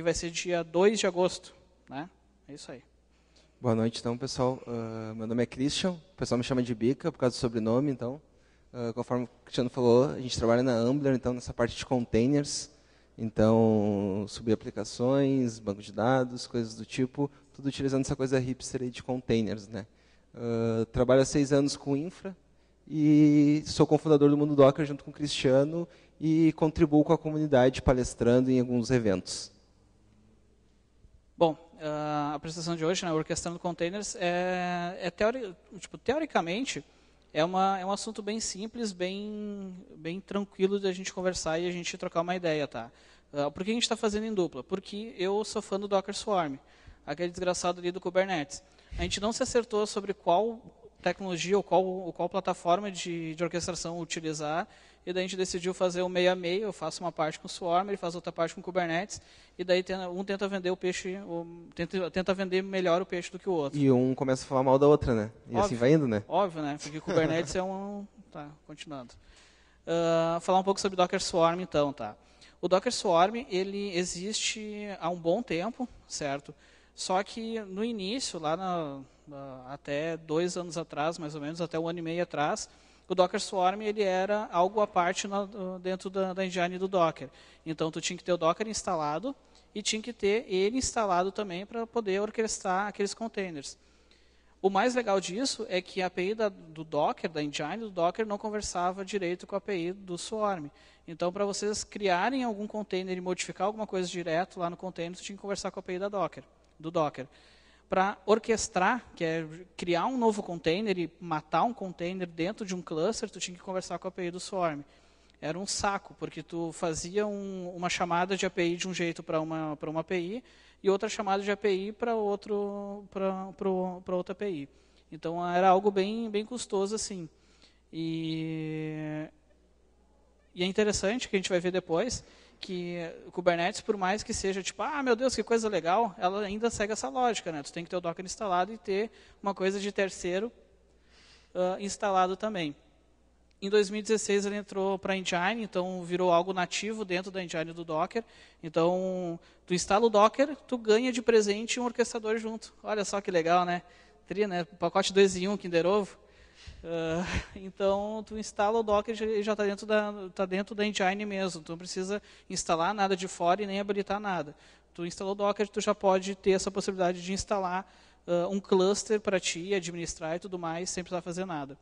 que vai ser dia 2 de agosto. Né? É isso aí. Boa noite, então, pessoal. Meu nome é Christian, o pessoal me chama de Bica por causa do sobrenome, então. Conforme o Cristiano falou, a gente trabalha na Ambler, então, nessa parte de containers. Então, subir aplicações, banco de dados, coisas do tipo, tudo utilizando essa coisa hipster aí de containers, né? Trabalho há 6 anos com infra e sou cofundador do Mundo Docker junto com o Cristiano e contribuo com a comunidade palestrando em alguns eventos. Bom, a apresentação de hoje, né, orquestrando containers, teoricamente, é um assunto bem simples, bem tranquilo de a gente conversar e a gente trocar uma ideia, tá? Por que a gente está fazendo em dupla? Porque eu sou fã do Docker Swarm, aquele desgraçado ali do Kubernetes. A gente não se acertou sobre qual tecnologia ou qual plataforma de orquestração utilizar, e daí a gente decidiu fazer o meio a meio. Eu faço uma parte com o Swarm, ele faz outra parte com o Kubernetes, e daí um tenta vender o peixe, tenta vender melhor o peixe do que o outro. E um começa a falar mal da outra, né? E óbvio, assim vai indo, né? Óbvio, né? Porque o Kubernetes é um... Tá, continuando. Falar um pouco sobre o Docker Swarm, então, tá? O Docker Swarm, ele existe há um bom tempo, certo? Só que no início, lá até 2 anos atrás, mais ou menos, até 1 ano e meio atrás, o Docker Swarm ele era algo à parte dentro da engine do Docker. Então, tu tinha que ter o Docker instalado e tinha que ter ele instalado também para poder orquestrar aqueles containers. O mais legal disso é que a API do Docker, da engine do Docker, não conversava direito com a API do Swarm. Então, para vocês criarem algum container e modificar alguma coisa direto lá no container, você tinha que conversar com a API do Docker. Para orquestrar, que é criar um novo container e matar um container dentro de um cluster, tu tinha que conversar com a API do Swarm. Era um saco, porque tu fazia uma chamada de API de um jeito para uma API e outra chamada de API para outra API. Então, era algo bem custoso assim. E é interessante, que a gente vai ver depois, que o Kubernetes, por mais que seja tipo, meu Deus, que coisa legal, ela ainda segue essa lógica, né? Tu tem que ter o Docker instalado e ter uma coisa de terceiro instalado também. Em 2016 ele entrou para a engine, então virou algo nativo dentro da engine do Docker. Então, tu instala o Docker, tu ganha de presente um orquestrador junto. Olha só que legal, né? Né? Pacote 2 em 1, Kinder Ovo. Então, tu instala o Docker e já está dentro da engine mesmo. Tu não precisa instalar nada de fora e nem habilitar nada. Tu instalou o Docker, tu já pode ter essa possibilidade de instalar um cluster para ti, administrar e tudo mais, sem precisar fazer nada.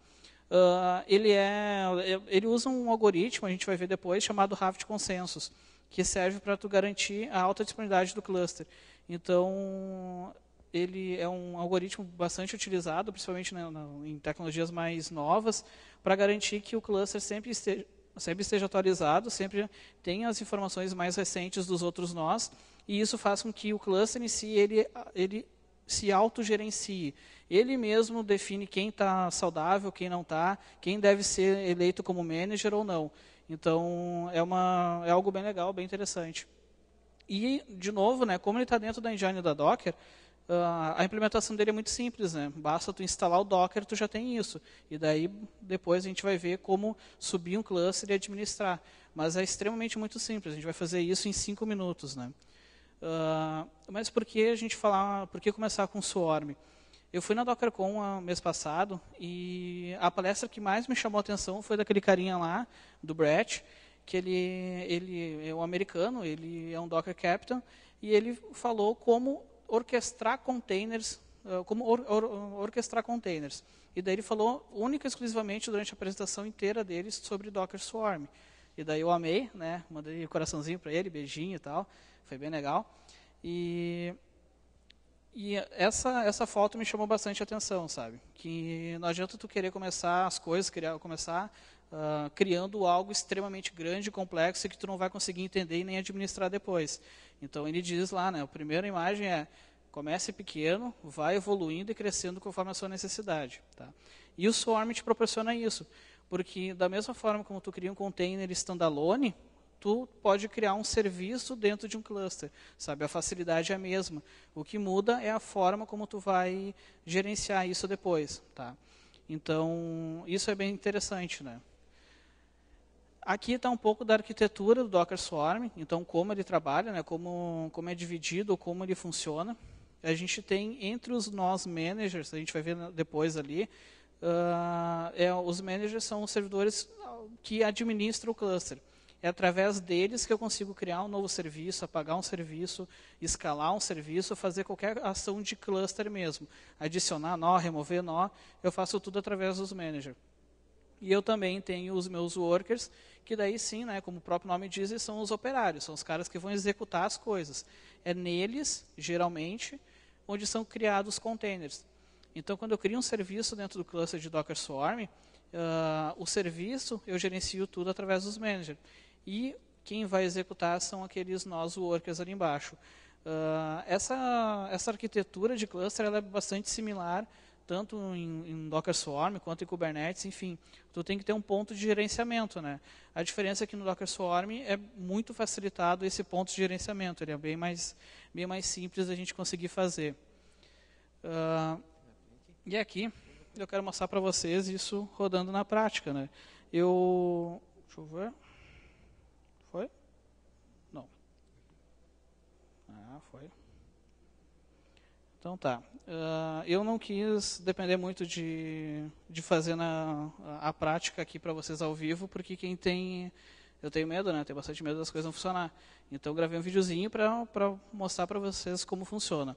Ele usa um algoritmo, a gente vai ver depois, chamado Raft Consensus, que serve para tu garantir a alta disponibilidade do cluster. Então, ele é um algoritmo bastante utilizado, principalmente em tecnologias mais novas, para garantir que o cluster sempre esteja atualizado, sempre tenha as informações mais recentes dos outros nós, e isso faz com que o cluster em si ele se autogerencie. Ele mesmo define quem está saudável, quem não está, quem deve ser eleito como manager ou não. Então, é algo bem legal, bem interessante. E, de novo, né, como ele está dentro da engine da Docker, a implementação dele é muito simples, né? Basta tu instalar o Docker, tu já tem isso. E daí, depois a gente vai ver como subir um cluster e administrar. Mas é extremamente muito simples, a gente vai fazer isso em 5 minutos, né? Mas por que começar com o Swarm? Eu fui na DockerCon mês passado e a palestra que mais me chamou a atenção foi daquele carinha lá, do Brett, que ele é um americano, ele é um Docker Captain, e ele falou como orquestrar containers, orquestrar containers. E daí ele falou única e exclusivamente durante a apresentação inteira deles sobre Docker Swarm. E daí eu amei, né? Mandei um coraçãozinho para ele, beijinho e tal. Foi bem legal. E essa foto me chamou bastante atenção, sabe? Que não adianta tu querer começar as coisas, começar criando algo extremamente grande e complexo e que tu não vai conseguir entender e nem administrar depois. Então ele diz lá, né? A primeira imagem é: comece pequeno, vai evoluindo e crescendo conforme a sua necessidade. Tá? E o Swarm te proporciona isso, porque da mesma forma como tu cria um container standalone, tu pode criar um serviço dentro de um cluster, sabe? A facilidade é a mesma. O que muda é a forma como tu vai gerenciar isso depois, tá? Então, isso é bem interessante, né? Aqui está um pouco da arquitetura do Docker Swarm, então como ele trabalha, né, como é dividido, como ele funciona. A gente tem entre os nós managers, a gente vai ver depois ali, os managers são os servidores que administram o cluster. É através deles que eu consigo criar um novo serviço, apagar um serviço, escalar um serviço, fazer qualquer ação de cluster mesmo. Adicionar nó, remover nó, eu faço tudo através dos managers. E eu também tenho os meus workers, que daí sim, né, como o próprio nome diz, são os operários, são os caras que vão executar as coisas. É neles, geralmente, onde são criados containers. Então, quando eu crio um serviço dentro do cluster de Docker Swarm, o serviço eu gerencio tudo através dos managers. E quem vai executar são aqueles nós workers ali embaixo. Essa arquitetura de cluster ela é bastante similar, tanto em Docker Swarm quanto em Kubernetes, enfim. Tu tem que ter um ponto de gerenciamento, né? A diferença é que no Docker Swarm é muito facilitado esse ponto de gerenciamento. Ele é bem mais simples da gente conseguir fazer. E aqui eu quero mostrar para vocês isso rodando na prática, né? Deixa eu ver. Foi? Não. Foi. Então tá. Eu não quis depender muito de fazer a prática aqui para vocês ao vivo, porque eu tenho medo, né? Tenho bastante medo das coisas não funcionar. Então gravei um videozinho para mostrar para vocês como funciona.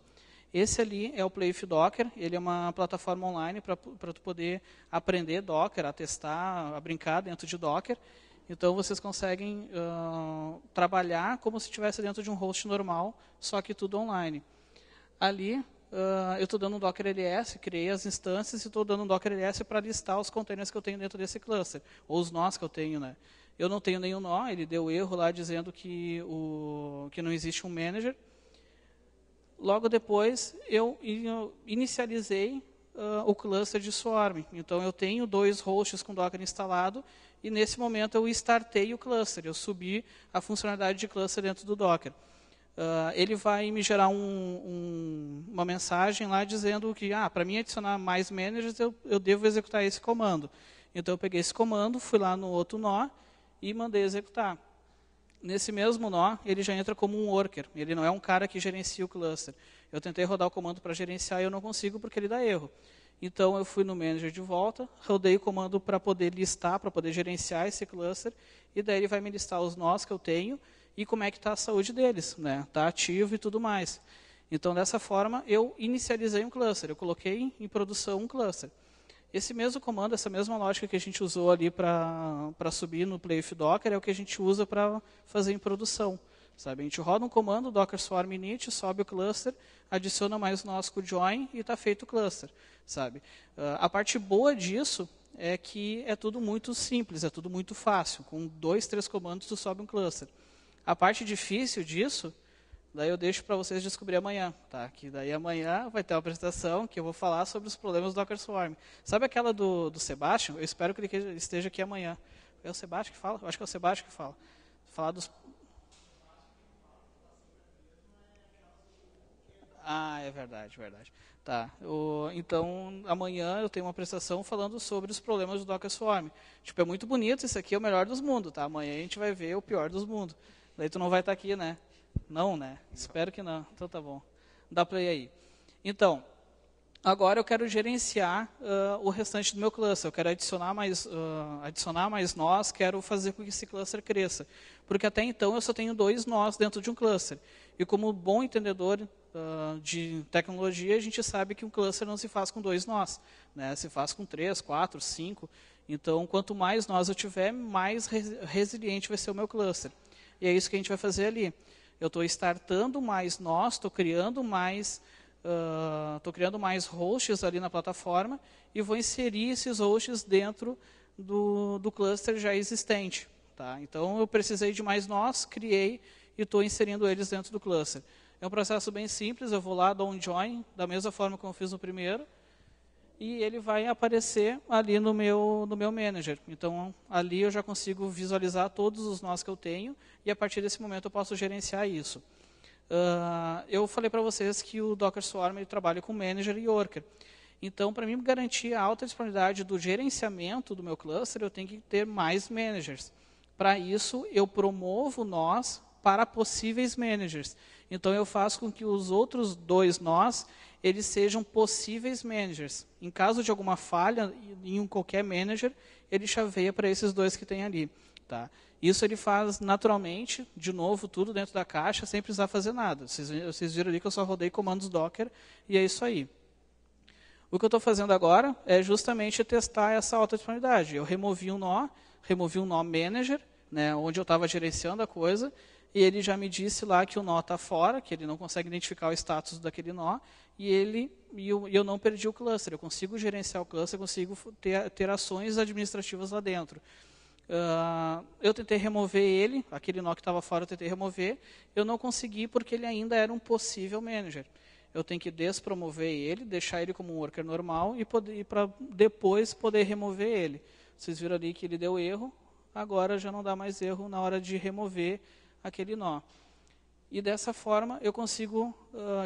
Esse ali é o Playif Docker, ele é uma plataforma online para tu poder aprender Docker, a testar, a brincar dentro de Docker. Então vocês conseguem trabalhar como se estivesse dentro de um host normal, só que tudo online. Ali eu estou dando um Docker LS, criei as instâncias e estou dando um Docker LS para listar os containers que eu tenho dentro desse cluster, ou os nós que eu tenho, né? Eu não tenho nenhum nó, ele deu erro lá dizendo que não existe um manager. Logo depois, eu inicializei o cluster de Swarm. Então, eu tenho 2 hosts com Docker instalado, e nesse momento eu startei o cluster, eu subi a funcionalidade de cluster dentro do Docker. Ele vai me gerar uma mensagem lá dizendo que, para mim adicionar mais managers, eu devo executar esse comando. Então, eu peguei esse comando, fui lá no outro nó e mandei executar. Nesse mesmo nó, ele já entra como um worker. Ele não é um cara que gerencia o cluster. Eu tentei rodar o comando para gerenciar e eu não consigo porque ele dá erro. Então, eu fui no manager de volta, rodei o comando para poder listar, para poder gerenciar esse cluster, e daí ele vai me listar os nós que eu tenho e como é que está a saúde deles, né? Está ativo e tudo mais. Então, dessa forma, eu inicializei um cluster. Eu coloquei em produção um cluster. Esse mesmo comando, essa mesma lógica que a gente usou ali para subir no Playif Docker é o que a gente usa para fazer em produção. Sabe? A gente roda um comando, Docker Swarm init, sobe o cluster, adiciona mais nós com o join e está feito o cluster. Sabe? A parte boa disso é que é tudo muito simples, é tudo muito fácil. Com 2, 3 comandos, tu sobe um cluster. A parte difícil disso, daí eu deixo para vocês descobrir amanhã, tá? Que daí amanhã vai ter uma apresentação que eu vou falar sobre os problemas do Docker Swarm. Sabe aquela do Sebastian? Eu espero que ele esteja aqui amanhã. É o Sebastian que fala? Eu acho que é o Sebastian que fala. Falar dos... é verdade. Tá. Então, amanhã eu tenho uma apresentação falando sobre os problemas do Docker Swarm. Tipo, é muito bonito, isso aqui é o melhor dos mundos, tá? Amanhã a gente vai ver o pior dos mundos. Daí tu não vai estar aqui, né? Não, né? Espero que não. Então tá bom. Dá play aí. Então, agora eu quero gerenciar o restante do meu cluster. Eu quero adicionar mais nós, quero fazer com que esse cluster cresça. Porque até então eu só tenho 2 nós dentro de um cluster. E como bom entendedor de tecnologia, a gente sabe que um cluster não se faz com 2 nós. Né? Se faz com 3, 4, 5. Então, quanto mais nós eu tiver, mais resiliente vai ser o meu cluster. E é isso que a gente vai fazer ali. Eu estou startando mais nós, estou criando mais hosts ali na plataforma e vou inserir esses hosts dentro do cluster já existente. Tá? Então, eu precisei de mais nós, criei e estou inserindo eles dentro do cluster. É um processo bem simples, eu vou lá, dou um join, da mesma forma como eu fiz no primeiro, e ele vai aparecer ali no meu manager. Então, ali eu já consigo visualizar todos os nós que eu tenho, e a partir desse momento eu posso gerenciar isso. Eu falei para vocês que o Docker Swarm ele trabalha com manager e worker. Então, para mim garantir a alta disponibilidade do gerenciamento do meu cluster, eu tenho que ter mais managers. Para isso, eu promovo nós para possíveis managers. Então, eu faço com que os outros 2 nós, eles sejam possíveis managers. Em caso de alguma falha em qualquer manager, ele chaveia para esses 2 que tem ali. Tá? Isso ele faz naturalmente, de novo, tudo dentro da caixa, sem precisar fazer nada. Vocês viram ali que eu só rodei comandos Docker e é isso aí. O que eu estou fazendo agora é justamente testar essa alta disponibilidade. Eu removi um nó manager, né, onde eu estava gerenciando a coisa, e ele já me disse lá que o nó está fora, que ele não consegue identificar o status daquele nó, e eu não perdi o cluster. Eu consigo gerenciar o cluster, eu consigo ter ações administrativas lá dentro. Eu tentei remover ele, aquele nó que estava fora eu tentei remover, eu não consegui porque ele ainda era um possível manager. Eu tenho que despromover ele, deixar ele como um worker normal e para depois poder remover ele. Vocês viram ali que ele deu erro, agora já não dá mais erro na hora de remover aquele nó. E dessa forma eu consigo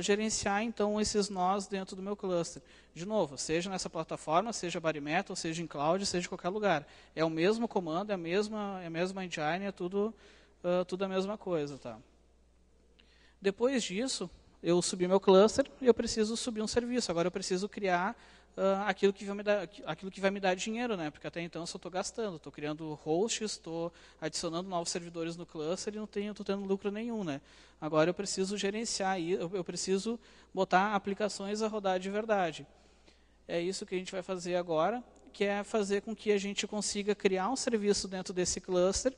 gerenciar então esses nós dentro do meu cluster. De novo, seja nessa plataforma, seja bare metal, seja em cloud, seja em qualquer lugar. É o mesmo comando, é a mesma engine, é tudo a mesma coisa. Tá? Depois disso, eu subi meu cluster e eu preciso subir um serviço. Agora eu preciso criar aquilo que vai me dar dinheiro, né? Porque até então eu só estou gastando, estou criando hosts, estou adicionando novos servidores no cluster e não estou tendo lucro nenhum, né? Agora eu preciso gerenciar, eu preciso botar aplicações a rodar de verdade. É isso que a gente vai fazer agora, que é fazer com que a gente consiga criar um serviço dentro desse cluster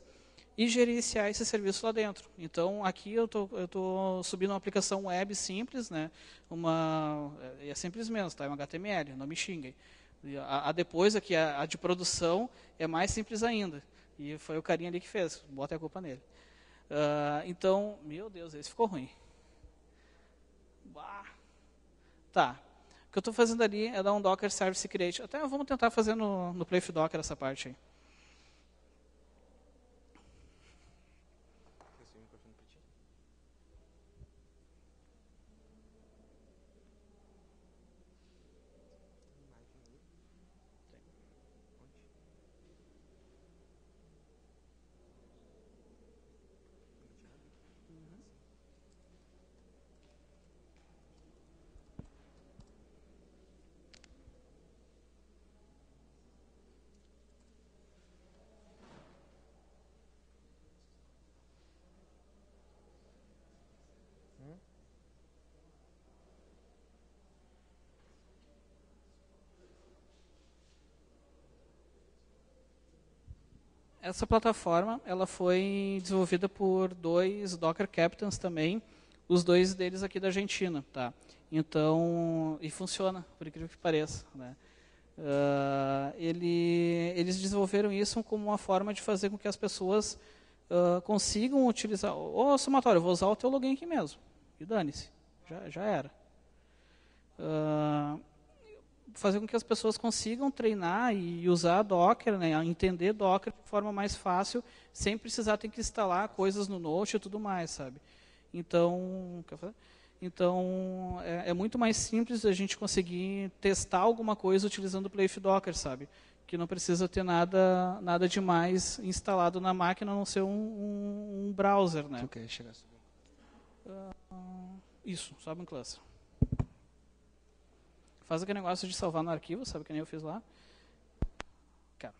e gerenciar esse serviço lá dentro. Então, aqui eu estou subindo uma aplicação web simples, né? É simples mesmo, tá? É um HTML, não me xinguem. Depois, aqui, a de produção é mais simples ainda. E foi o carinha ali que fez, bota a culpa nele. Então, meu Deus, esse ficou ruim. Tá. O que eu estou fazendo ali é dar um Docker Service Create. Até vamos tentar fazer no Playf Docker essa parte aí. Essa plataforma ela foi desenvolvida por 2 Docker Captains também, os 2 deles aqui da Argentina. Tá? Então, e funciona, por incrível que pareça. Né? Eles desenvolveram isso como uma forma de fazer com que as pessoas consigam utilizar... Ô, somatório, eu vou usar o teu login aqui mesmo. E dane-se, já era. Fazer com que as pessoas consigam treinar e usar Docker, né, entender Docker de forma mais fácil, sem precisar ter que instalar coisas no Note e tudo mais, sabe? Então, é muito mais simples a gente conseguir testar alguma coisa utilizando o Playf Docker, sabe? Que não precisa ter nada demais instalado na máquina, a não ser um browser, né? Tu quer chegar a subir? Isso, sobe um cluster. Faz aquele negócio de salvar no arquivo, sabe que nem eu fiz lá? Cara.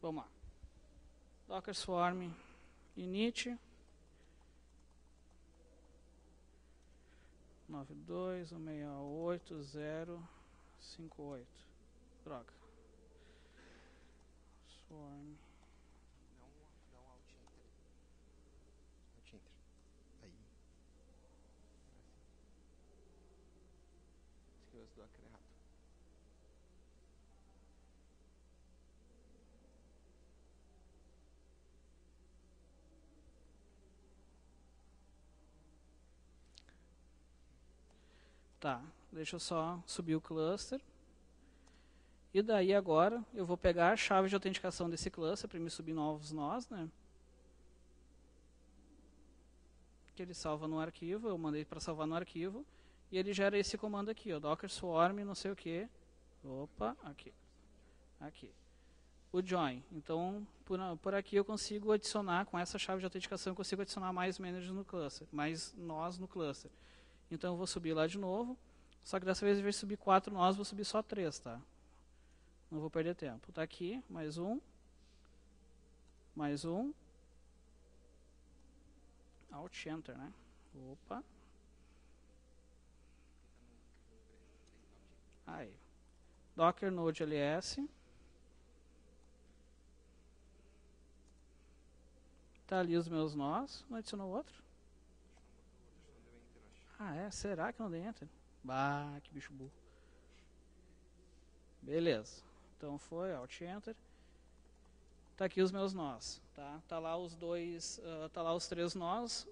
Vamos lá. Docker Swarm init 92.168.0.58. Droga. Swarm. Dá um alt enter. Alt enter. Aí. Escreveu esse Docker errado. Tá, deixa eu só subir o cluster. E daí agora eu vou pegar a chave de autenticação desse cluster para me subir novos nós, né? Que ele salva no arquivo, eu mandei para salvar no arquivo. E ele gera esse comando aqui, ó, Docker Swarm, não sei o que. Opa, aqui. o join. Então, por aqui eu consigo adicionar, com essa chave de autenticação, eu consigo adicionar mais managers no cluster, mais nós no cluster. Então, eu vou subir lá de novo, só que dessa vez, ao invés de subir 4 nós, vou subir só 3, tá? Não vou perder tempo. Está aqui, mais um. Alt Enter, né? Opa. Aí. Docker Node LS. Tá ali os meus nós. Não adicionou outro? Ah, é? Será que não deu Enter? Bah, que bicho burro. Beleza. Então foi, Alt Enter. Tá aqui os meus nós, tá? Tá lá os dois, tá lá os 3 nós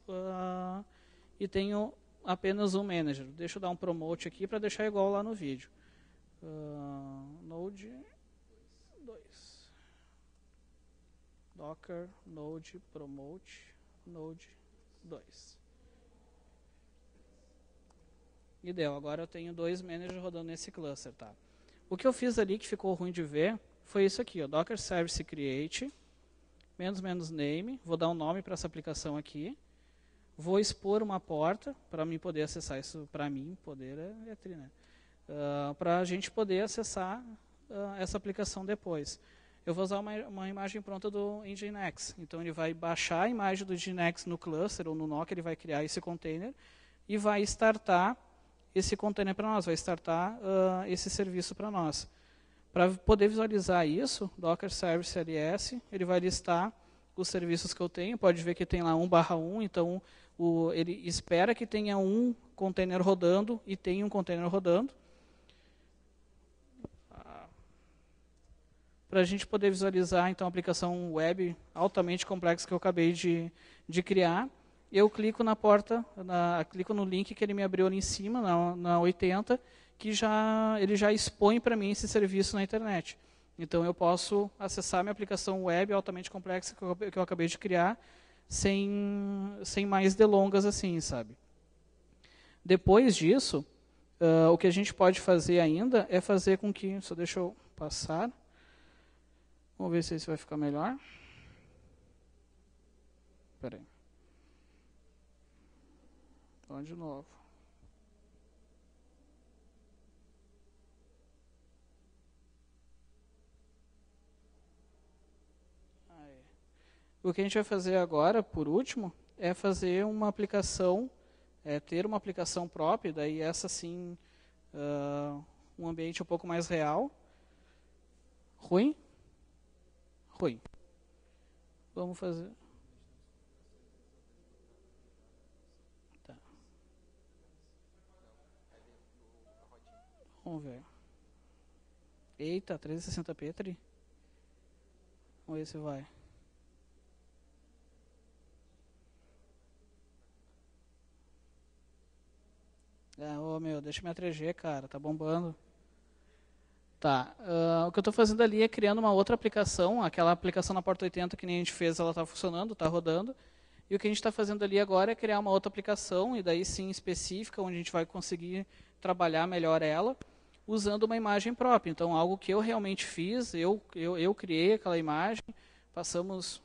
e tenho apenas um manager. Deixa eu dar um promote aqui para deixar igual lá no vídeo. Node 2. Docker Node Promote Node 2. E deu. Agora eu tenho 2 managers rodando nesse cluster, tá? O que eu fiz ali que ficou ruim de ver foi isso aqui, ó, Docker Service Create, --name, vou dar um nome para essa aplicação aqui, vou expor uma porta para mim poder acessar isso, para mim, poder é tri, né? Para a gente poder acessar essa aplicação depois. Eu vou usar uma imagem pronta do Nginx, então ele vai baixar a imagem do Nginx no cluster ou no NOC, ele vai criar esse container e vai startar esse container para nós, vai startar esse serviço para nós. Para poder visualizar isso, Docker Service LS, ele vai listar os serviços que eu tenho, pode ver que tem lá 1/1, então ele espera que tenha um container rodando e tem um container rodando. Para a gente poder visualizar então a aplicação web altamente complexa que eu acabei de criar, eu clico na porta, clico no link que ele me abriu ali em cima, na 80, que ele já expõe para mim esse serviço na internet. Então, eu posso acessar minha aplicação web altamente complexa que eu acabei de criar, sem mais delongas assim, sabe? Depois disso, o que a gente pode fazer ainda é fazer com que... Só deixa eu passar. Vamos ver se isso vai ficar melhor. Espera aí. Vamos de novo. O que a gente vai fazer agora, por último, é fazer uma aplicação, ter uma aplicação própria, daí essa sim, um ambiente um pouco mais real. Ruim? Ruim. Vamos fazer... Tá. Vamos ver. Eita, 360p, Tri. Vamos ver se vai. Ô meu, deixa minha 3G, cara, tá bombando. Tá, o que eu estou fazendo ali é criando uma outra aplicação, aquela aplicação na porta 80 que nem a gente fez, ela está funcionando, está rodando. E o que a gente está fazendo ali agora é criar uma outra aplicação, e daí sim específica, onde a gente vai conseguir trabalhar melhor ela, usando uma imagem própria. Então, algo que eu realmente fiz, eu criei aquela imagem, passamos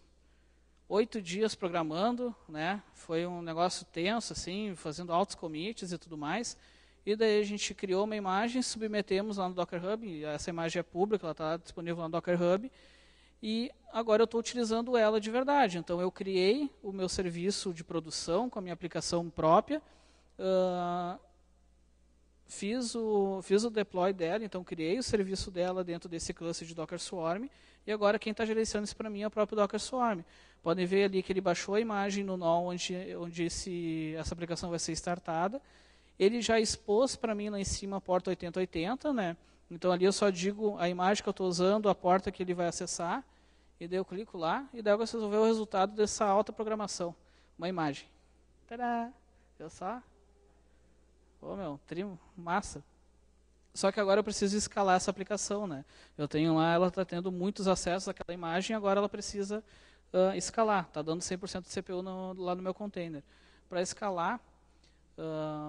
8 dias programando, né? Foi um negócio tenso, assim, fazendo altos commits e tudo mais. E daí a gente criou uma imagem, submetemos lá no Docker Hub, essa imagem é pública, ela está disponível lá no Docker Hub, e agora eu estou utilizando ela de verdade. Então eu criei o meu serviço de produção com a minha aplicação própria, fiz o deploy dela, então criei o serviço dela dentro desse cluster de Docker Swarm, e agora quem está gerenciando isso para mim é o próprio Docker Swarm. Podem ver ali que ele baixou a imagem no nó onde essa aplicação vai ser startada. Ele já expôs para mim lá em cima a porta 8080, né? Então ali eu só digo a imagem que eu estou usando, a porta que ele vai acessar, e daí eu clico lá, e daí você vê o resultado dessa alta programação. Uma imagem. Tadá! Viu só? Ô meu, massa. Só que agora eu preciso escalar essa aplicação, né? Eu tenho lá, ela está tendo muitos acessos àquela imagem, agora ela precisa escalar. Está dando 100% de CPU lá no meu container. Para escalar,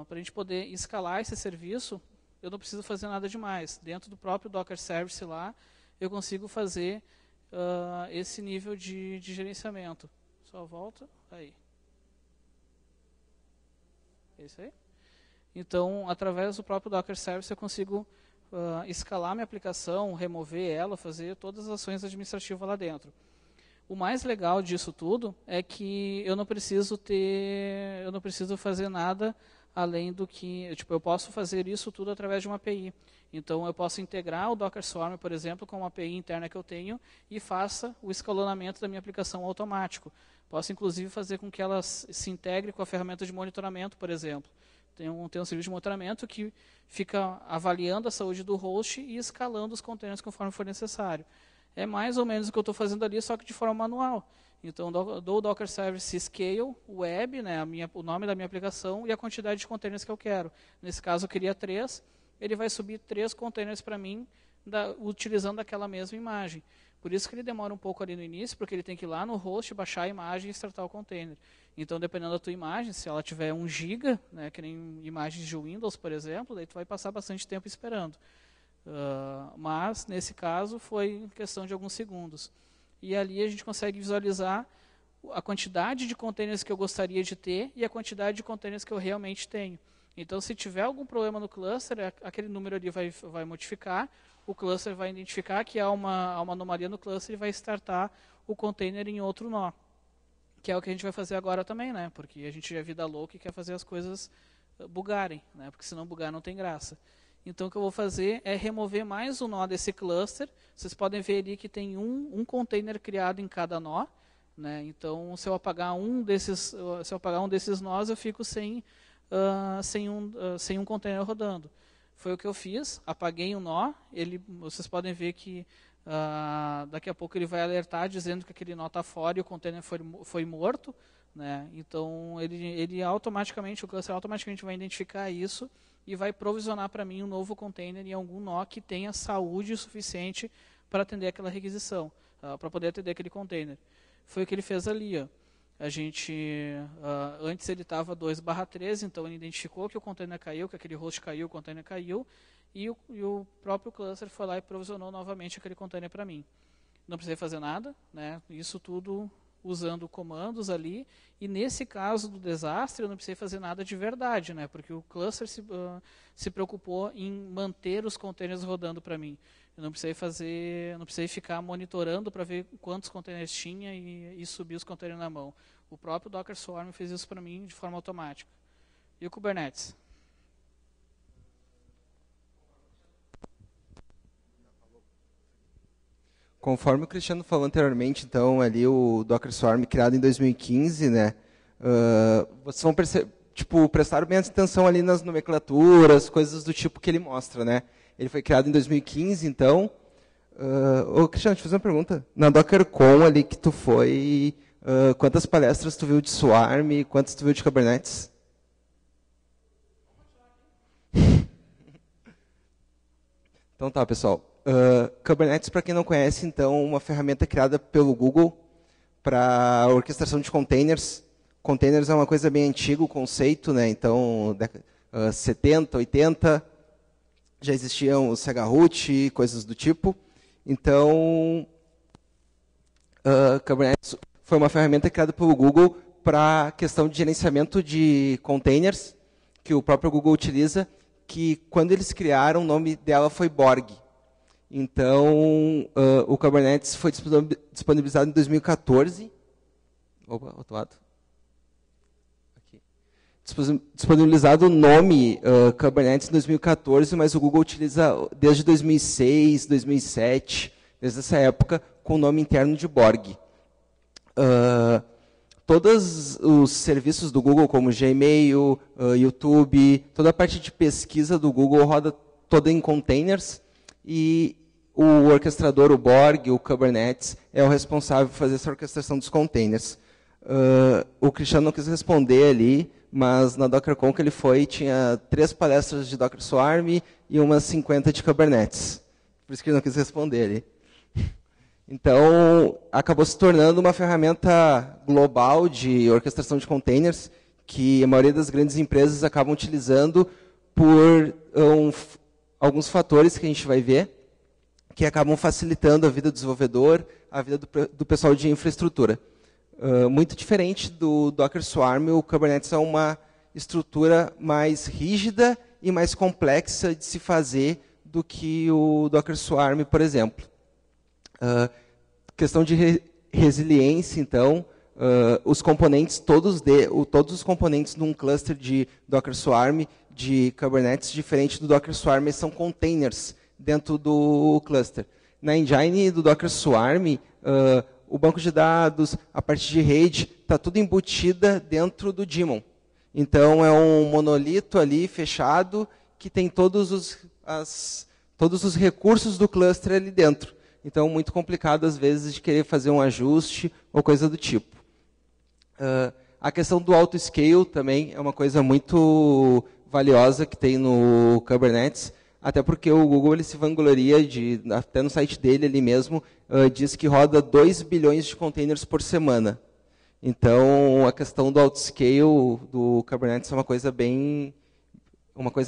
para a gente poder escalar esse serviço, eu não preciso fazer nada demais. Dentro do próprio Docker Service lá, eu consigo fazer esse nível de gerenciamento. Só volta aí. É isso aí. Então, através do próprio Docker Service, eu consigo escalar minha aplicação, remover ela, fazer todas as ações administrativas lá dentro. O mais legal disso tudo é que eu não preciso fazer nada além do que, eu posso fazer isso tudo através de uma API. Então, eu posso integrar o Docker Swarm, por exemplo, com uma API interna que eu tenho e faça o escalonamento da minha aplicação automático. Posso, inclusive, fazer com que ela se integre com a ferramenta de monitoramento, por exemplo. Tem um serviço de monitoramento que fica avaliando a saúde do host e escalando os containers conforme for necessário. É mais ou menos o que eu estou fazendo ali, só que de forma manual. Então, dou o Docker Service Scale, Web, né, o nome da minha aplicação e a quantidade de containers que eu quero. Nesse caso, eu queria 3. Ele vai subir 3 containers para mim, utilizando aquela mesma imagem. Por isso que ele demora um pouco ali no início, porque ele tem que ir lá no host, baixar a imagem e startar o container. Então, dependendo da tua imagem, se ela tiver 1 GB, né, que nem imagens de Windows, por exemplo, daí tu vai passar bastante tempo esperando. Mas, nesse caso, foi questão de alguns segundos. E ali a gente consegue visualizar a quantidade de containers que eu gostaria de ter e a quantidade de containers que eu realmente tenho. Então, se tiver algum problema no cluster, aquele número ali vai modificar, o cluster vai identificar que há uma anomalia no cluster e vai startar o container em outro nó. Que é o que a gente vai fazer agora também, né? Porque a gente é vida louca e quer fazer as coisas bugarem, né? Porque se não bugar não tem graça. Então, o que eu vou fazer é remover mais um nó desse cluster. Vocês podem ver ali que tem um container criado em cada nó, né? Então, se eu apagar um desses nós, eu fico sem um container rodando. Foi o que eu fiz, apaguei um nó. Vocês podem ver que daqui a pouco ele vai alertar dizendo que aquele nó está fora e o container foi morto, né? Então, o cluster automaticamente vai identificar isso e vai provisionar para mim um novo container em algum nó que tenha saúde suficiente para atender aquela requisição, para poder atender aquele container. Foi o que ele fez ali. Antes ele estava 2/13, então ele identificou que o container caiu, que aquele host caiu, o container caiu, e o próprio cluster foi lá e provisionou novamente aquele container para mim. Não precisei fazer nada, né? Isso tudo usando comandos ali, e nesse caso do desastre eu não precisei fazer nada de verdade, né? Porque o cluster se preocupou em manter os containers rodando para mim. Eu não precisei ficar monitorando para ver quantos containers tinha e subir os containers na mão. O próprio Docker Swarm fez isso para mim de forma automática. E o Kubernetes? Conforme o Cristiano falou anteriormente, então, ali o Docker Swarm criado em 2015, né? Vocês vão prestar bem atenção ali nas nomenclaturas, coisas do tipo que ele mostra, né? Ele foi criado em 2015, então... Cristiano, deixa eu fazer uma pergunta. Na DockerCon ali que tu foi, quantas palestras tu viu de Swarm e quantas tu viu de Kubernetes? Então tá, pessoal. Kubernetes, para quem não conhece, então, uma ferramenta criada pelo Google para orquestração de containers. Containers é uma coisa bem antiga, o conceito, né? Então, 70, 80, já existiam os CHRoot, coisas do tipo. Então, Kubernetes foi uma ferramenta criada pelo Google para a questão de gerenciamento de containers, que o próprio Google utiliza, que quando eles criaram, o nome dela foi Borg. Então, o Kubernetes foi disponibilizado em 2014. Opa, outro lado. Aqui. Disponibilizado o nome Kubernetes em 2014, mas o Google utiliza desde 2006, 2007, desde essa época, com o nome interno de Borg. Todos os serviços do Google, como Gmail, YouTube, toda a parte de pesquisa do Google roda toda em containers, e o orquestrador, o Borg, o Kubernetes, é o responsável por fazer essa orquestração dos containers. O Cristiano não quis responder ali, mas na DockerCon que ele foi, tinha 3 palestras de Docker Swarm e umas 50 de Kubernetes. Por isso que ele não quis responder ali. Então, acabou se tornando uma ferramenta global de orquestração de containers, que a maioria das grandes empresas acabam utilizando por alguns fatores que a gente vai ver, que acabam facilitando a vida do desenvolvedor, a vida do pessoal de infraestrutura. Muito diferente do Docker Swarm, o Kubernetes é uma estrutura mais rígida e mais complexa de se fazer do que o Docker Swarm, por exemplo. Questão de resiliência, então, os componentes, todos os componentes de um cluster de Docker Swarm, de Kubernetes, diferente do Docker Swarm, são containers dentro do cluster. Na engine do Docker Swarm, o banco de dados, a parte de rede, está tudo embutida dentro do daemon. Então, é um monolito ali fechado que tem todos os recursos do cluster ali dentro. Então, muito complicado, às vezes, de querer fazer um ajuste ou coisa do tipo. A questão do auto-scale também é uma coisa muito valiosa que tem no Kubernetes, até porque o Google ele se vangloria, até no site dele ali mesmo, diz que roda 2 bilhões de containers por semana. Então, a questão do auto-scale do Kubernetes é uma coisa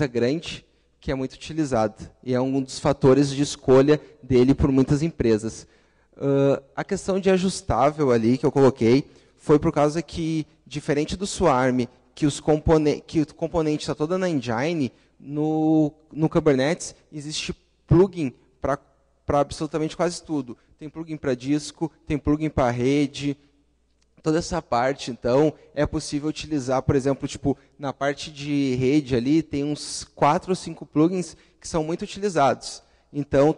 grande, que é muito utilizada. E é um dos fatores de escolha dele por muitas empresas. A questão de ajustável ali, que eu coloquei, foi por causa que, diferente do Swarm, que o componente está toda na engine, no Kubernetes existe plugin para absolutamente quase tudo. Tem plugin para disco, tem plugin para rede, toda essa parte, então, é possível utilizar, por exemplo, na parte de rede ali, tem uns 4 ou 5 plugins que são muito utilizados. Então,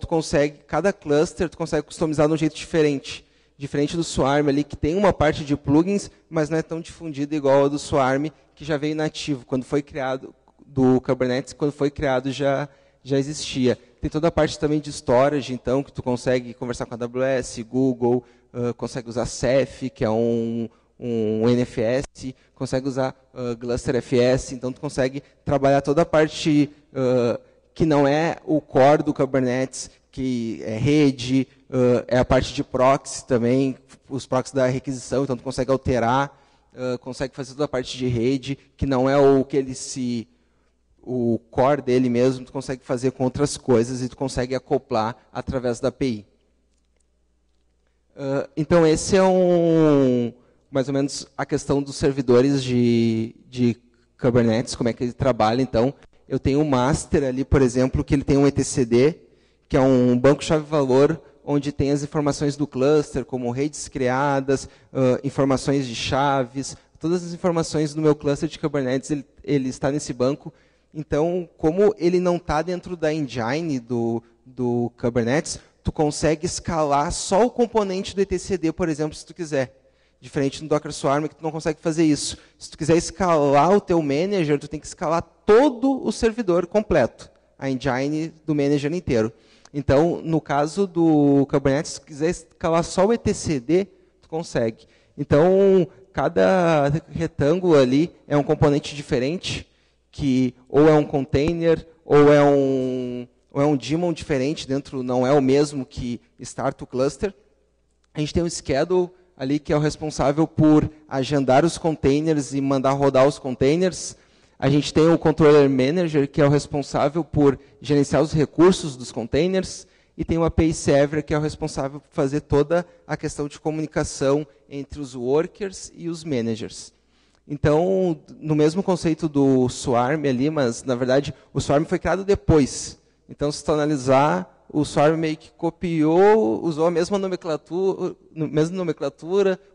cada cluster, tu consegue customizar de um jeito diferente. Diferente do Swarm ali, que tem uma parte de plugins, mas não é tão difundida igual a do Swarm, que já veio nativo. Quando foi criado, do Kubernetes, quando foi criado já existia. Tem toda a parte também de storage, então, que tu consegue conversar com a AWS, Google, consegue usar Ceph, que é um NFS, consegue usar GlusterFS, então tu consegue trabalhar toda a parte que não é o core do Kubernetes, que é rede, é a parte de proxy também, os proxies da requisição, então tu consegue alterar, consegue fazer toda a parte de rede, que não é o core dele mesmo, tu consegue fazer com outras coisas e tu consegue acoplar através da API. Então, esse é mais ou menos a questão dos servidores de Kubernetes, como é que ele trabalha. Então, eu tenho um master ali, por exemplo, que ele tem um etcd, que é um banco-chave-valor, onde tem as informações do cluster, como redes criadas, informações de chaves, todas as informações do meu cluster de Kubernetes, ele está nesse banco. Então, como ele não está dentro da engine do Kubernetes, tu consegue escalar só o componente do etcd, por exemplo, se tu quiser. Diferente do Docker Swarm, que tu não consegue fazer isso. Se tu quiser escalar o teu manager, tu tem que escalar todo o servidor completo, a engine do manager inteiro. Então, no caso do Kubernetes, se tu quiser escalar só o etcd, tu consegue. Então, cada retângulo ali é um componente diferente, que ou é um container, ou é um daemon diferente dentro, não é o mesmo que start o cluster. A gente tem o schedule ali, que é o responsável por agendar os containers e mandar rodar os containers. A gente tem o controller manager, que é o responsável por gerenciar os recursos dos containers. E tem o API server, que é o responsável por fazer toda a questão de comunicação entre os workers e os managers. Então, no mesmo conceito do Swarm ali, mas, na verdade, o Swarm foi criado depois. Então, se tu analisar, o Swarm meio que copiou, usou a mesma nomenclatura,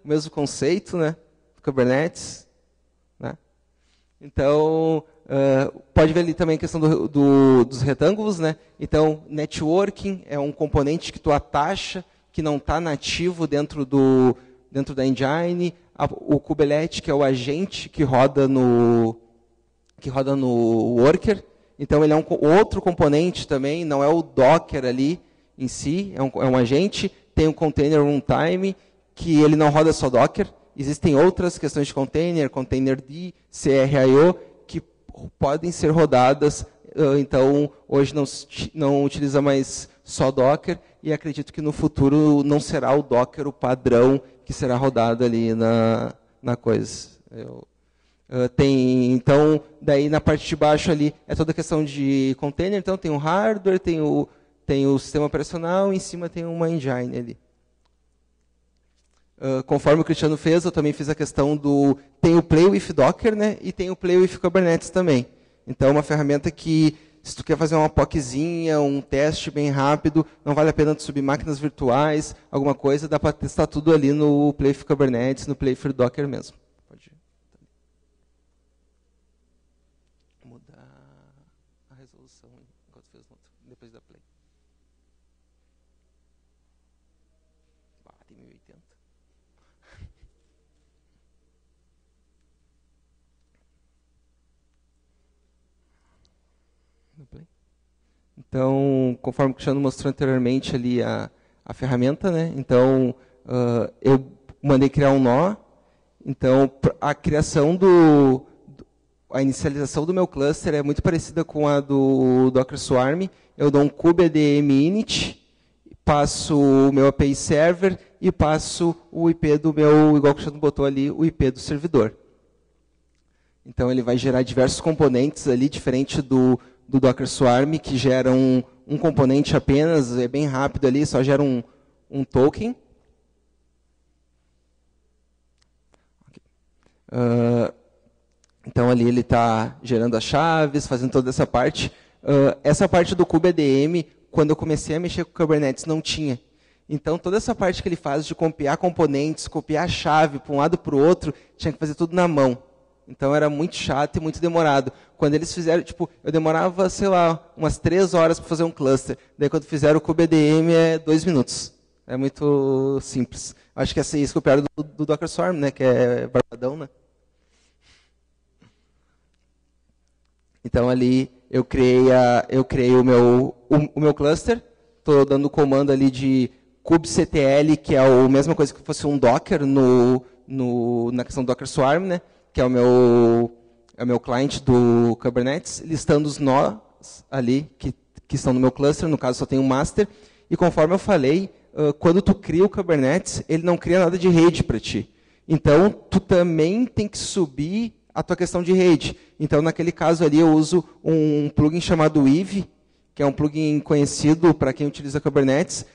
o mesmo conceito, né, do Kubernetes. Né? Então, pode ver ali também a questão dos retângulos. Né? Então, networking é um componente que tu atacha, que não está nativo dentro da engine. O Kubelet, que é o agente que roda no worker. Então, ele é um outro componente também, não é o Docker ali em si, é um agente. Tem o container runtime, que ele não roda só Docker. Existem outras questões de container, containerd, CRIO, que podem ser rodadas. Então, hoje não utiliza mais só Docker, e acredito que no futuro não será o Docker o padrão que será rodado ali na coisa. Então, daí na parte de baixo ali é toda a questão de container. Então, tem o hardware, tem o sistema operacional, em cima tem uma engine ali. Conforme o Cristiano fez, eu também fiz a questão do... Tem o Play with Docker, né? E tem o Play with Kubernetes também. Então, é uma ferramenta que, se tu quer fazer uma POCzinha, um teste bem rápido, não vale a pena tu subir máquinas virtuais, alguma coisa, dá para testar tudo ali no Play with Kubernetes, no Play with Docker mesmo. Pode mudar a resolução enquanto fez depois da Play. Tem 1080. Então, conforme o Cristiano mostrou anteriormente ali a ferramenta, né? Então, eu mandei criar um nó. Então, a criação a inicialização do meu cluster é muito parecida com a do Docker Swarm. Eu dou um kubeadm init, passo o meu API server e passo o IP do meu, igual que o Cristiano botou ali, o IP do servidor. Então, ele vai gerar diversos componentes ali, diferente do Docker Swarm, que gera um componente apenas, é bem rápido ali, só gera um token. Então, ali ele está gerando as chaves, fazendo toda essa parte. Essa parte do kubeadm, quando eu comecei a mexer com o Kubernetes, não tinha. Então, toda essa parte que ele faz de copiar componentes, copiar a chave para um lado para o outro, tinha que fazer tudo na mão. Então, era muito chato e muito demorado. Quando eles fizeram, tipo, eu demorava, sei lá, umas 3 horas para fazer um cluster. Daí, quando fizeram o kubeadm, é 2 minutos. É muito simples. Acho que é isso que eu copiaram do Docker Swarm, né? Que é barbadão, né? Então, ali, eu criei o meu cluster. Estou dando o comando ali de kubectl, que é a mesma coisa que fosse um Docker na questão do Docker Swarm, né? Que é o meu cliente do Kubernetes, listando os nós ali que estão no meu cluster, no caso só tem um master, e conforme eu falei, quando tu cria o Kubernetes, ele não cria nada de rede para ti. Então, tu também tem que subir a tua questão de rede. Então, naquele caso ali, eu uso um plugin chamado Weave, que é um plugin conhecido para quem utiliza Kubernetes.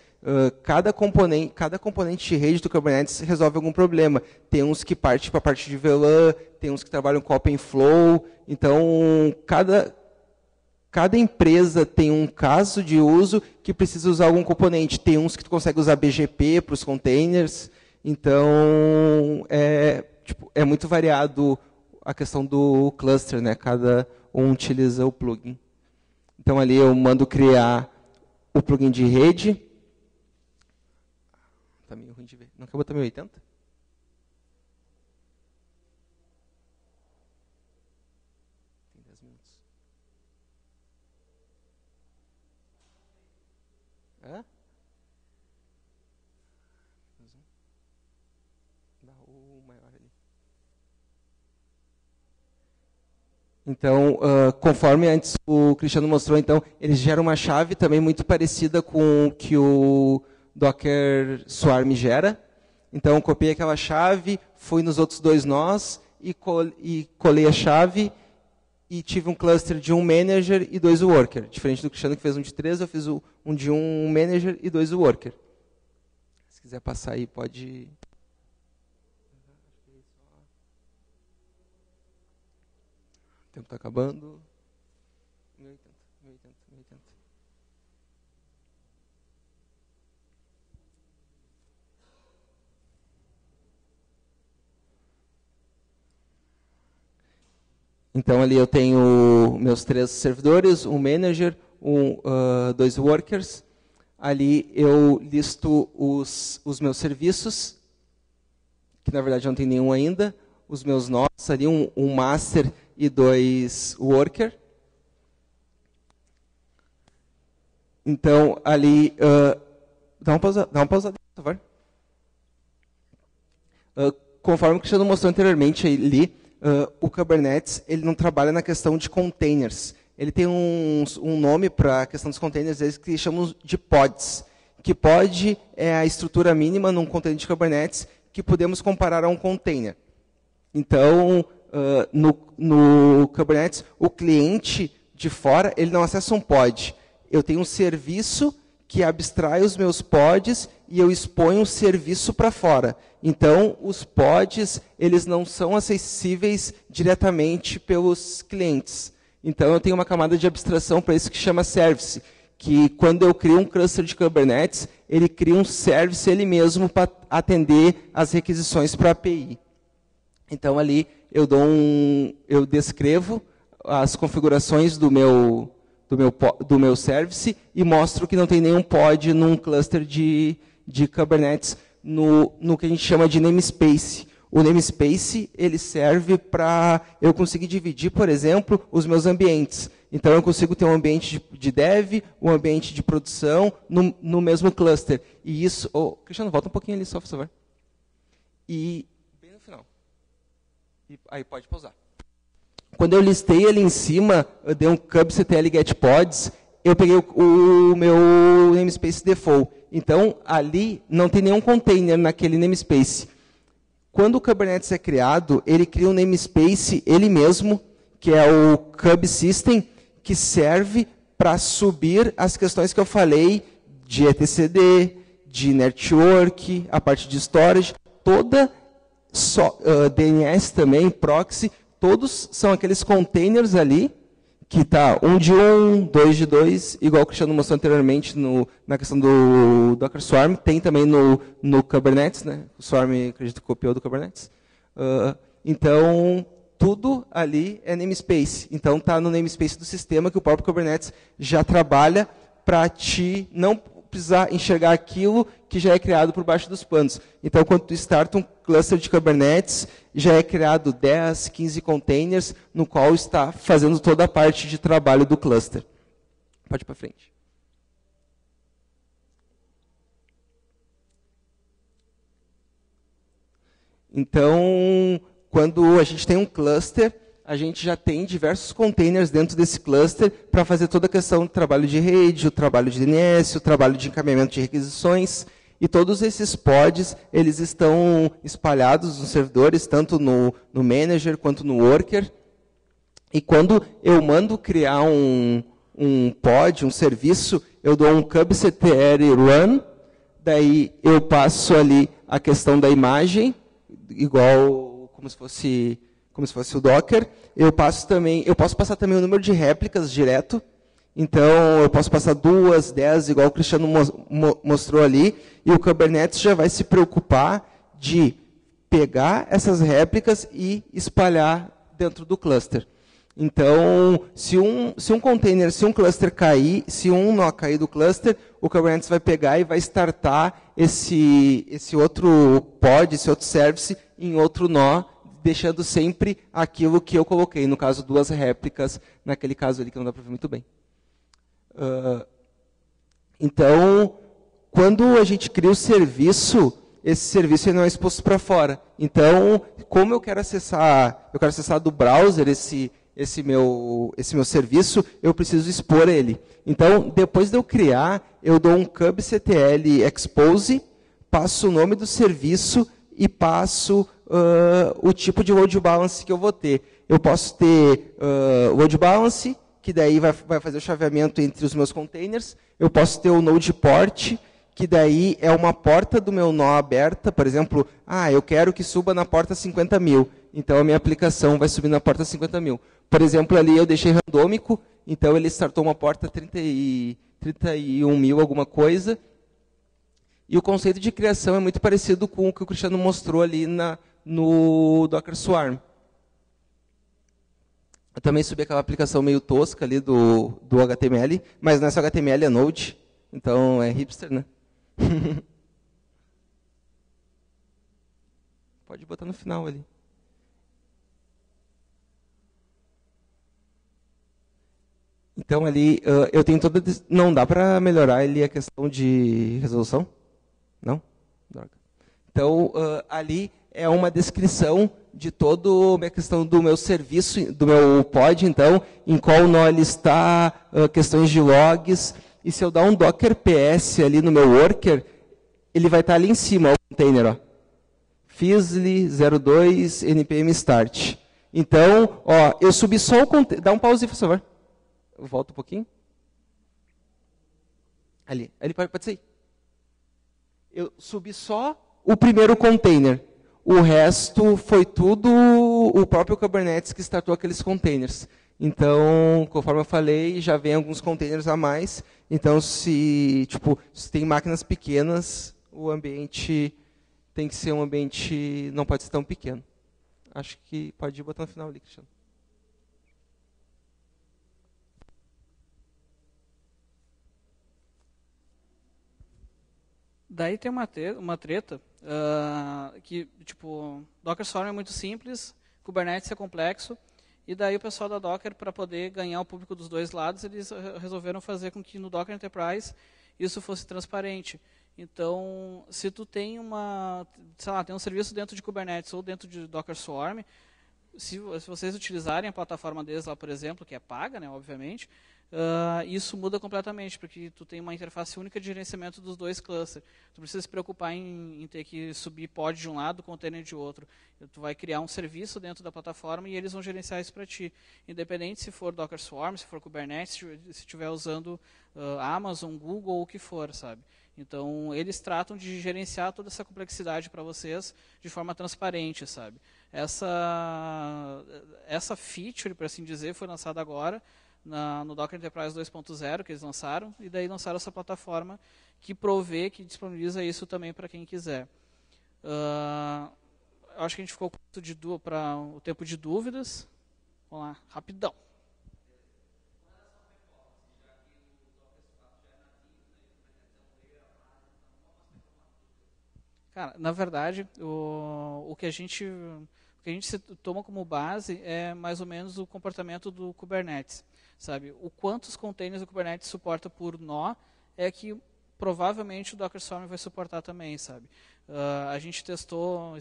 Cada componente de rede do Kubernetes resolve algum problema. Tem uns que partem para a parte de VLAN, tem uns que trabalham com OpenFlow. Então, cada empresa tem um caso de uso que precisa usar algum componente. Tem uns que tu consegue usar BGP para os containers. Então, é muito variado a questão do cluster, né? Cada um utiliza o plugin. Então, ali eu mando criar o plugin de rede. Está meio ruim de ver. Não quer botar 1080? Tem 10 minutos. Hã? Dá o maior ali. Então, conforme antes o Cristiano mostrou, então, eles geram uma chave também muito parecida com o que o Docker Swarm gera. Então, eu copiei aquela chave, fui nos outros 2 nós e colei a chave e tive um cluster de um manager e 2 worker. Diferente do Cristiano que fez um de 3, eu fiz um de um manager e 2 worker. Se quiser passar aí, pode... O tempo está acabando. 1080, 1080, 1080. Então, ali eu tenho meus 3 servidores, um manager, 2 workers. Ali eu listo os meus serviços, que na verdade não tem nenhum ainda. Os meus nós, ali um master e 2 worker. Então, ali... dá uma pausa, por favor. Conforme o Cristiano mostrou anteriormente ali, o Kubernetes ele não trabalha na questão de containers. Ele tem um nome para a questão dos containers eles que chamam de pods. Que pod é a estrutura mínima num container de Kubernetes que podemos comparar a um container. Então, no Kubernetes, o cliente de fora ele não acessa um pod. Eu tenho um serviço que abstrai os meus pods e eu exponho o serviço para fora. Então, os pods, eles não são acessíveis diretamente pelos clientes. Então, eu tenho uma camada de abstração para isso que chama service, que quando eu crio um cluster de Kubernetes, ele cria um service ele mesmo para atender as requisições para a API. Então, ali eu descrevo as configurações do meu service e mostro que não tem nenhum pod num cluster de Kubernetes no que a gente chama de namespace. O namespace ele serve para eu conseguir dividir, por exemplo, os meus ambientes. Então, eu consigo ter um ambiente de dev, um ambiente de produção no mesmo cluster. E isso... Cristiano, volta um pouquinho ali, só, por favor. E bem no final. E aí pode pausar. Quando eu listei ali em cima, eu dei um kubectl get pods, eu peguei o meu namespace default. Então, ali não tem nenhum container naquele namespace. Quando o Kubernetes é criado, ele cria um namespace ele mesmo, que é o kubesystem, que serve para subir as questões que eu falei de etcd, de network, a parte de storage, toda DNS também, proxy, todos são aqueles containers ali, que está 1 de 1, 2 de 2, igual o Cristiano mostrou anteriormente na questão do Docker Swarm, tem também no Kubernetes, né? O Swarm, acredito que copiou do Kubernetes. Então, tudo ali é namespace. Então, está no namespace do sistema que o próprio Kubernetes já trabalha para te não precisar enxergar aquilo que já é criado por baixo dos panos. Então, quando tu starta um cluster de Kubernetes, já é criado 10, 15 containers, no qual está fazendo toda a parte de trabalho do cluster. Pode ir para frente. Então, quando a gente tem um cluster, a gente já tem diversos containers dentro desse cluster para fazer toda a questão do trabalho de rede, o trabalho de DNS, o trabalho de encaminhamento de requisições. E todos esses pods, eles estão espalhados nos servidores, tanto no manager quanto no worker. E quando eu mando criar um pod, um serviço, eu dou um kubectl run, daí eu passo ali a questão da imagem, igual como se fosse o Docker. Eu posso passar também o número de réplicas direto. Então, eu posso passar 2, 10, igual o Cristiano mostrou ali, e o Kubernetes já vai se preocupar de pegar essas réplicas e espalhar dentro do cluster. Então, se um cluster cair, se um nó cair do cluster, o Kubernetes vai pegar e vai startar esse outro pod, esse outro service em outro nó, deixando sempre aquilo que eu coloquei, no caso, 2 réplicas, naquele caso ali que não dá para ver muito bem. Então, quando a gente cria o serviço, esse serviço não é exposto para fora. Então, como eu quero acessar do browser esse meu serviço, eu preciso expor ele. Então, depois de eu criar, eu dou um kubectl expose, passo o nome do serviço e passo o tipo de load balance que eu vou ter. Eu posso ter load balance, que daí vai fazer o chaveamento entre os meus containers. Eu posso ter o node port, que daí é uma porta do meu nó aberta. Por exemplo, eu quero que suba na porta 50.000. Então, a minha aplicação vai subir na porta 50.000. Por exemplo, ali eu deixei randômico, então ele startou uma porta 31.000 alguma coisa. E o conceito de criação é muito parecido com o que o Cristiano mostrou ali no Docker Swarm. Eu também subi aquela aplicação meio tosca ali do HTML, mas não é só HTML, é Node. Então, é hipster, né? Pode botar no final ali. Então, ali, eu tenho toda... Não dá para melhorar ali a questão de resolução? Não? Droga. Então, ali é uma descrição de toda a questão do meu serviço, do meu pod, então, em qual nó ele está, questões de logs. E se eu dar um docker ps ali no meu worker, ele vai estar ali em cima, o container, ó. Fizzly 02 npm start. Então, eu subi só o container. Dá um pause, por favor. Eu volto um pouquinho. Ali pode sair. Eu subi só o primeiro container. O resto foi tudo o próprio Kubernetes que startou aqueles containers. Então, conforme eu falei, já vem alguns containers a mais. Então, se tem máquinas pequenas, o ambiente tem que ser um ambiente, não pode ser tão pequeno. Acho que pode ir botando no final ali, Cristiano. Daí tem uma treta que, Docker Swarm é muito simples, Kubernetes é complexo, e daí o pessoal da Docker, para poder ganhar o público dos dois lados, eles resolveram fazer com que no Docker Enterprise isso fosse transparente. Então, se tu tem tem um serviço dentro de Kubernetes ou dentro de Docker Swarm, se vocês utilizarem a plataforma deles lá, por exemplo, que é paga, né, obviamente, isso muda completamente, porque tu tem uma interface única de gerenciamento dos dois clusters. Tu precisa se preocupar em ter que subir pod de um lado, container de outro. Tu vai criar um serviço dentro da plataforma e eles vão gerenciar isso para ti. Independente se for Docker Swarm, se for Kubernetes, se estiver usando Amazon, Google ou o que for, sabe? Então, eles tratam de gerenciar toda essa complexidade para vocês de forma transparente, sabe? Essa feature, por assim dizer, foi lançada agora no Docker Enterprise 2.0 que eles lançaram, e daí lançaram essa plataforma que provê, que disponibiliza isso também para quem quiser. Acho que a gente ficou para o tempo de dúvidas. Vamos lá, rapidão. Cara, na verdade, o que a gente toma como base é mais ou menos o comportamento do Kubernetes, sabe? O quantos containers o Kubernetes suporta por nó é que provavelmente o Docker Swarm vai suportar também, sabe? A gente estressou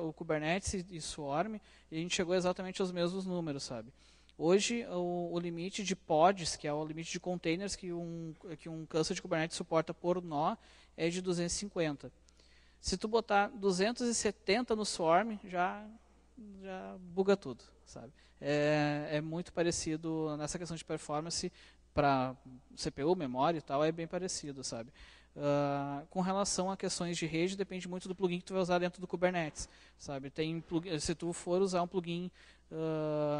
o Kubernetes e Swarm e a gente chegou exatamente aos mesmos números, sabe? Hoje, o limite de pods, que é o limite de containers que um cluster de Kubernetes suporta por nó, é de 250. Se tu botar 270 no Swarm, já buga tudo, sabe? É muito parecido nessa questão de performance para CPU, memória e tal, é bem parecido, sabe? Com relação a questões de rede, depende muito do plugin que tu vai usar dentro do Kubernetes, sabe? Se tu for usar um plugin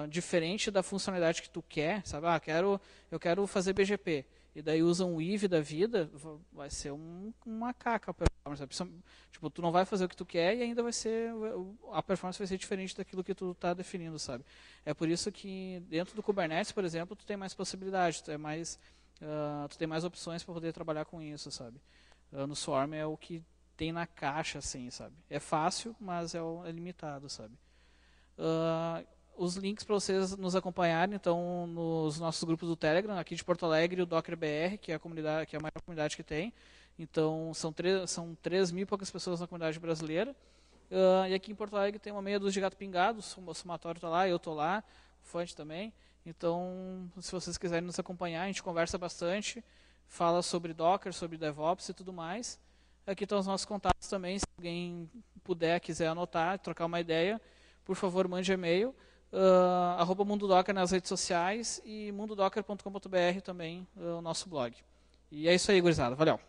diferente da funcionalidade que tu quer, sabe? Eu quero fazer BGP. E daí usa um IV da vida, vai ser uma caca a performance. Tipo, tu não vai fazer o que tu quer e ainda a performance vai ser diferente daquilo que tu está definindo, sabe? É por isso que dentro do Kubernetes, por exemplo, tu tem mais possibilidades, tu tem mais opções para poder trabalhar com isso, sabe? No Swarm é o que tem na caixa, assim, sabe? É fácil, mas é limitado, sabe? Os links para vocês nos acompanharem, então, nos nossos grupos do Telegram, aqui de Porto Alegre, o Docker BR, que é a maior comunidade que tem. Então, são 3.000 e poucas pessoas na comunidade brasileira. E aqui em Porto Alegre tem uma meia dúzia de gato pingado, o somatório está lá, eu estou lá, o Fante também. Então, se vocês quiserem nos acompanhar, a gente conversa bastante, fala sobre Docker, sobre DevOps e tudo mais. Aqui estão os nossos contatos também, se alguém quiser anotar, trocar uma ideia, por favor, mande e-mail. @mundodocker nas redes sociais e mundodocker.com.br também, o nosso blog. E é isso aí, gurizada. Valeu!